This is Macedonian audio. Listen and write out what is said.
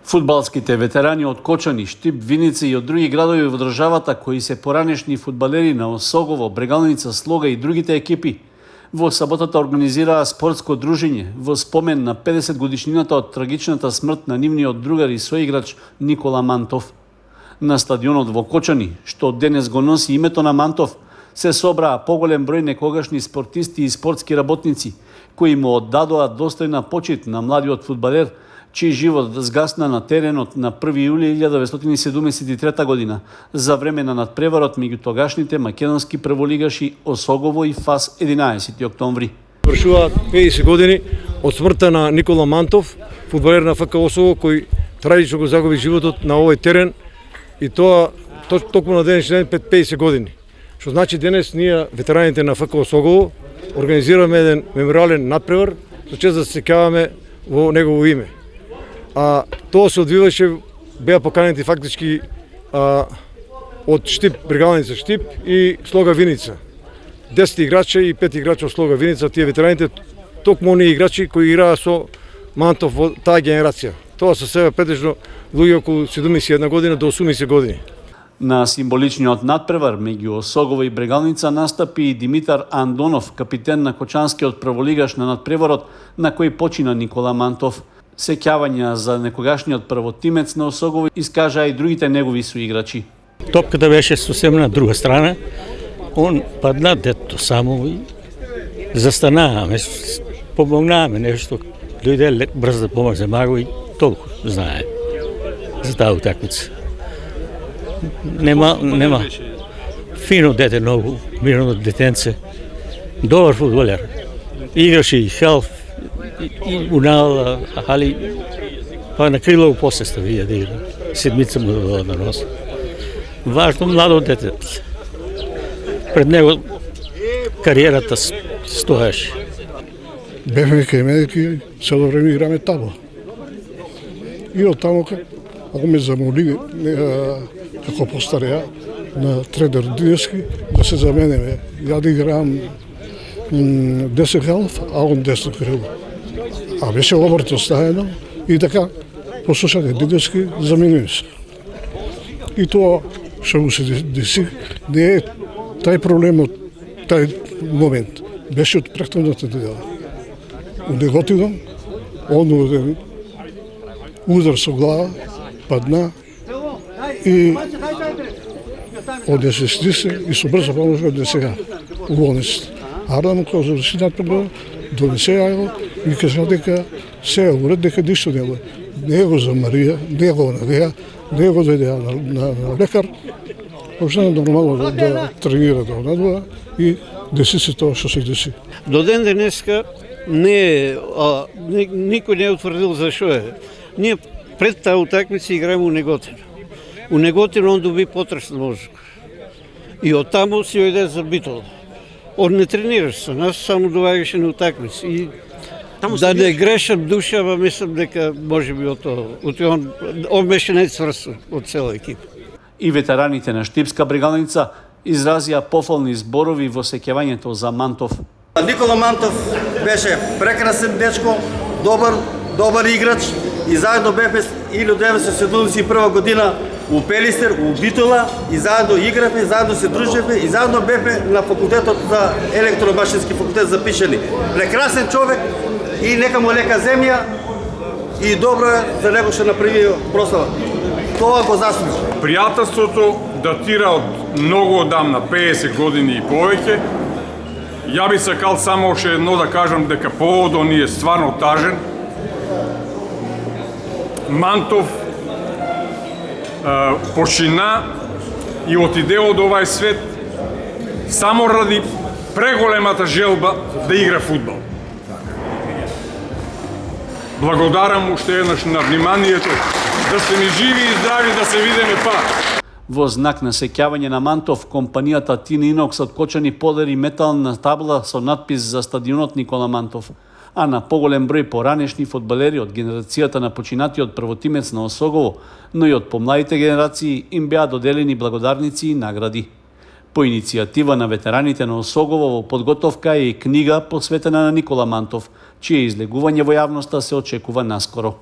Фудбалските ветерани од Кочани, Штип, Виница и од други градови во државата кои се поранешни фудбалери на Осогово, Брегалница, Слога и другите екипи, во саботата организираа спортско дружење во спомен на 50 годишнината од трагичната смрт на нивниот другар и соиграч Никола Мантов. На стадионот во Кочани, што денес го носи името на Мантов, се собраа поголем број некогашни спортисти и спортски работници, кои му оддадоа достојна почит на младиот фудбалер, чиј живот згасна на теренот на 1 јули 1973 година за време на надпреварот меѓу тогашните македонски прволигаши Осогово и ФАС 11 октомври. Вршуваат 50 години од смртта на Никола Мантов, фудбалер на ФК Осогово, кој трагично го загуби животот на овој терен, и тоа токму на денешен ден пред 50 години. Што значи денес ние, ветераните на ФК Осогово, организираме еден мемориален надпревар, со чест да се сеќаваме во негово име. А тоа се одвиваше, беа поканети фактички од Штип, Брегалница Штип и Слога Виница. 10 играчи и 5 играчи од Слога Виница, тие ветераните, токму оние играчи кои играа со Мантов во таа генерација. Тоа се себе претежно луѓе околу 71 година до 80 години. На символичниот надпревар меѓу Осогово и Брегалница настапи и Димитар Андонов, капитен на Кочанскиот прволигаш на надпреварот на кој почина Никола Мантов. Сеќавања за некогашниот првотимец на Осогово искажаа и другите негови соиграчи. Топката беше сосем на друга страна. Он падна дето само и застанаваме, помогнаваме нешто. Дојде брзо да помозе Маго и толку знае за таа утакмица. Нема. Фино дете, ново, мирно детенце. Добар фудбалер. Играше и халф, и унал, али па на крилово после ставија да игра. Седмица му додава на нос. Важно младо дете. Пред него кариерата стоеше. Бевме кај мене, цело време играме табла. И од таму, ако ме замоли, како постареа, на тренер Динески, да се заменеме. Ја да играм десен халф, а он десен крило. А беше обрто стаено и така, послушате Динески, заменуме се. И тоа што му се деси, не е тај проблем од тај момент. Беше од претходната недела. У неготино, он оден удар со глава, падна и однесе се и со брза помош го однесеа у болницата. Ардам кога заврши надпревар, донесеа го и кажа дека се е уред, дека ништо не е. Не го замарија, не го навеа, не го дојдеа на лекар, почна нормално да тренира до надвора и деси се тоа што се деси. До ден денеска никој не е утврдил зашо е. Ние пред таа утакмица играеме у Неготино. У Неготино он доби потрес на мозок. И оттаму си ојде за Битола. Он не тренираш со нас, само доаѓаше на утакмици. И да не грешам душа, ама мислам дека може би од тоа. Он беше најцврст од цела екипа. И ветераните на Штипска Брегалница изразија пофални зборови во сеќавањето за Мантов. Никола Мантов беше прекрасен дечко, добар играч и заедно бевме 1971 година у Пелистер, у Битола и заедно игравме, заедно се дружевме и заедно бевме на факултетот за електромашински факултет за пишани. Прекрасен човек и нека му лека земја и добро е за него што направи прослава. Тоа го заслужи. Пријателството датира од многу одамна, 50 години и повеќе. Ја би сакал само уште едно да кажам дека поводот ни е стварно тажен. Мантов почина и отиде од овај свет само ради преголемата желба да игра фудбал. Благодарам уште еднаш на вниманието, да сте ни живи и здрави, да се видиме пак. Во знак на сеќавање на Мантов, компанијата Тин Инокс од Кочани подари метална табла со надпис за стадионот Никола Мантов, а на поголем број поранешни фудбалери од генерацијата на починатиот првотимец на Осогово, но и од помладите генерации им беа доделени благодарници и награди. По иницијатива на ветераните на Осогово во подготовка е и книга посветена на Никола Мантов, чие излегување во јавноста се очекува наскоро.